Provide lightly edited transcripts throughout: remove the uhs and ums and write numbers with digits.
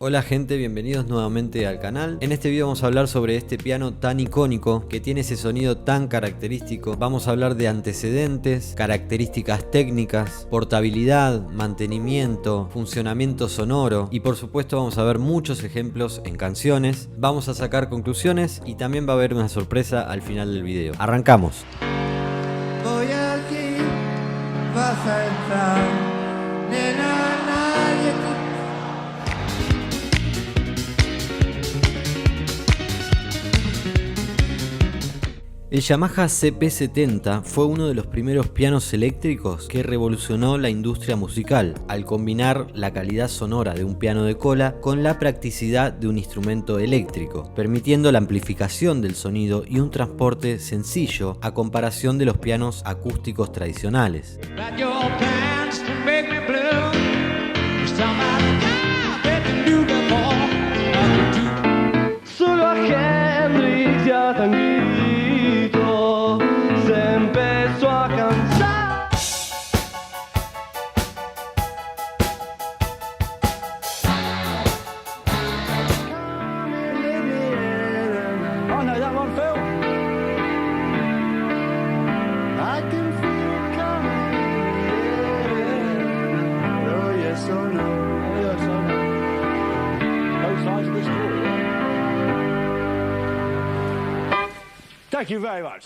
Hola gente, bienvenidos nuevamente al canal. En este video vamos a hablar sobre este piano tan icónico que tiene ese sonido tan característico. Vamos a hablar de antecedentes, características técnicas, portabilidad, mantenimiento, funcionamiento sonoro y por supuesto vamos a ver muchos ejemplos en canciones. Vamos a sacar conclusiones y también va a haber una sorpresa al final del video. Arrancamos. Voy aquí, vas a entrar, nena, nadie te... El Yamaha CP70 fue uno de los primeros pianos eléctricos que revolucionó la industria musical, al combinar la calidad sonora de un piano de cola con la practicidad de un instrumento eléctrico, permitiendo la amplificación del sonido y un transporte sencillo a comparación de los pianos acústicos tradicionales. Solo a Hendrix y a Tanguito se empezó a cansar. Oh no, that one, Phil. I can feel it coming. Oh yes, oh no. Oh yes, oh no. Both sides of the story. Thank you very much.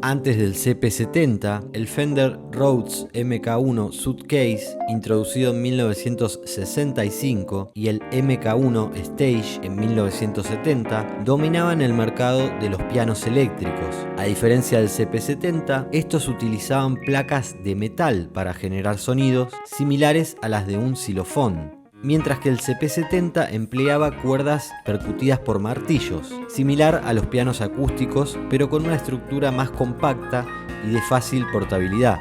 Antes del CP70, el Fender Rhodes MK1 Suitcase, introducido en 1965, y el MK1 Stage en 1970, dominaban el mercado de los pianos eléctricos. A diferencia del CP70, estos utilizaban placas de metal para generar sonidos similares a las de un xilofón, mientras que el CP70 empleaba cuerdas percutidas por martillos, similar a los pianos acústicos, pero con una estructura más compacta y de fácil portabilidad.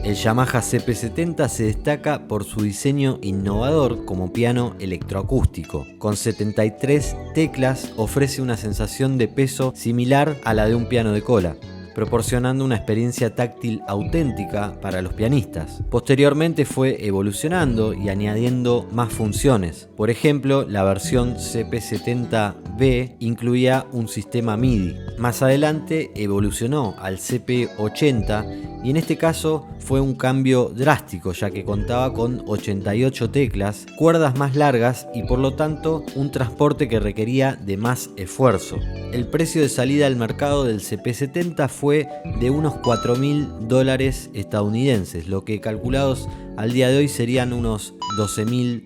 El Yamaha CP70 se destaca por su diseño innovador como piano electroacústico. Con 73 teclas ofrece una sensación de peso similar a la de un piano de cola, proporcionando una experiencia táctil auténtica para los pianistas. Posteriormente fue evolucionando y añadiendo más funciones. Por ejemplo, la versión CP70B incluía un sistema MIDI. Más adelante evolucionó al CP80 y en este caso fue un cambio drástico, ya que contaba con 88 teclas, cuerdas más largas y por lo tanto un transporte que requería de más esfuerzo. El precio de salida al mercado del CP70 fue de unos $4.000 estadounidenses, lo que calculados al día de hoy serían unos $12.000.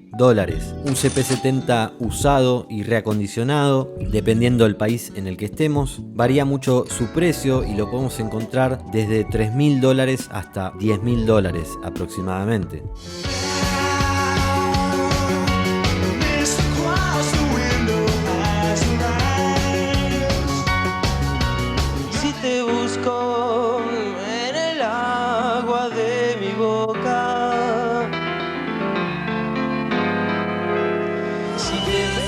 Un CP70 usado y reacondicionado, dependiendo del país en el que estemos, varía mucho su precio y lo podemos encontrar desde $3.000 hasta $10.000 aproximadamente. Si te busco en el agua de mi boca, si piensas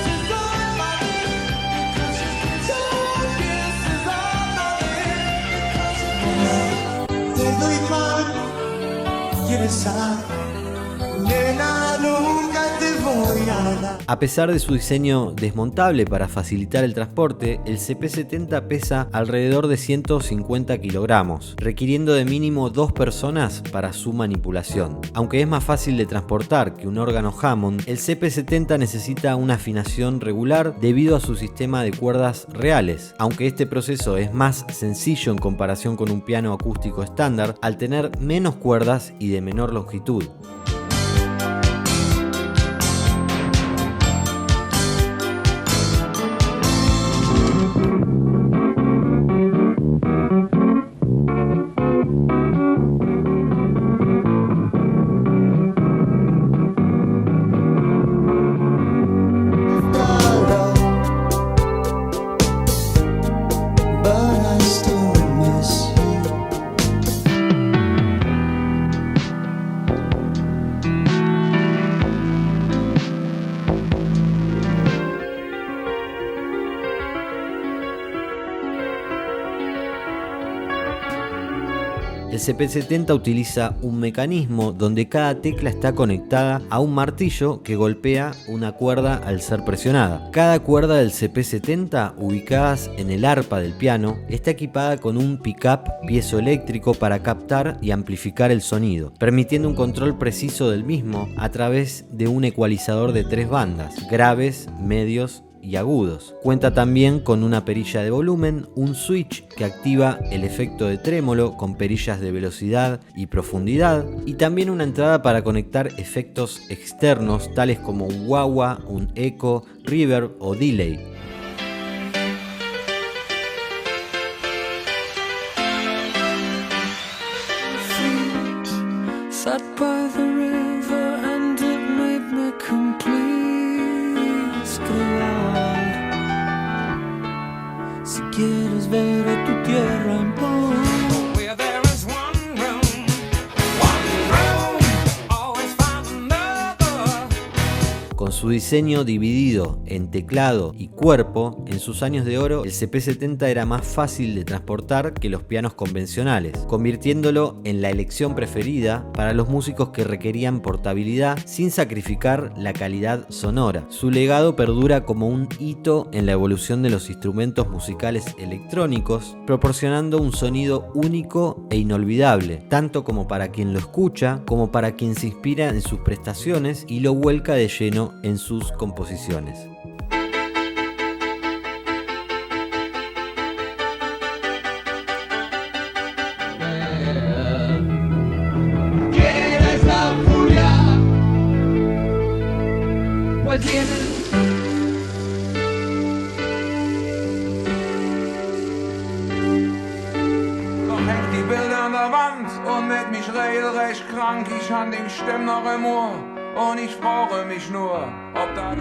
Te doy mal, quieres saber, nena, nunca te voy a dar. A pesar de su diseño desmontable para facilitar el transporte, el CP70 pesa alrededor de 150 kilogramos, requiriendo de mínimo 2 personas para su manipulación. Aunque es más fácil de transportar que un órgano Hammond, el CP70 necesita una afinación regular debido a su sistema de cuerdas reales, aunque este proceso es más sencillo en comparación con un piano acústico estándar al tener menos cuerdas y de menor longitud. CP70 utiliza un mecanismo donde cada tecla está conectada a un martillo que golpea una cuerda al ser presionada. Cada cuerda del CP70, ubicadas en el arpa del piano, está equipada con un pickup piezoeléctrico para captar y amplificar el sonido, permitiendo un control preciso del mismo a través de un ecualizador de 3 bandas, graves, medios y agudos. Cuenta también con una perilla de volumen, un switch que activa el efecto de trémolo con perillas de velocidad y profundidad, y también una entrada para conectar efectos externos tales como un wah-wah, un eco, reverb o delay. Sat by the river and it made me complete scared. Si quieres ver a tu tierra en paz. Where there is one room, always find another. Con su diseño dividido en teclado y cuerpo, en sus años de oro el CP70 era más fácil de transportar que los pianos convencionales, convirtiéndolo en la elección preferida para los músicos que requerían portabilidad sin sacrificar la calidad sonora. Su legado perdura como un hito en la evolución de los instrumentos musicales electrónicos, proporcionando un sonido único e inolvidable, tanto como para quien lo escucha como para quien se inspira en sus prestaciones y lo vuelca de lleno en sus composiciones. ¿Quieres la furia? Pues viene. Noch hängt die Bilder an der Wand und mit mich regelrecht krank. Ich han den Stimm noch im Ohr und ich frage mich nur, ob da...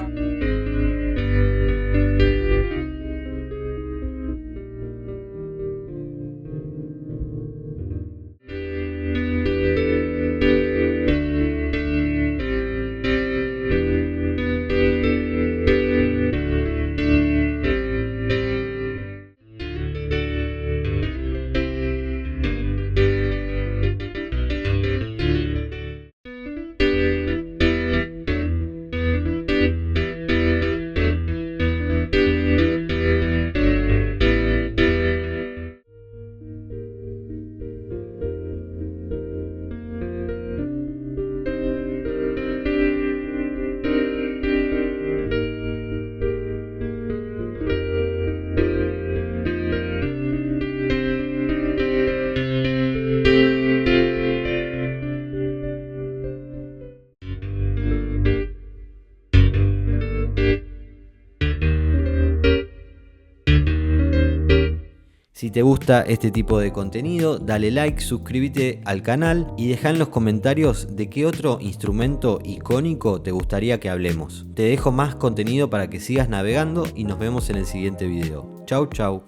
Si te gusta este tipo de contenido, dale like, suscríbete al canal y deja en los comentarios de qué otro instrumento icónico te gustaría que hablemos. Te dejo más contenido para que sigas navegando y nos vemos en el siguiente video. Chau, chau.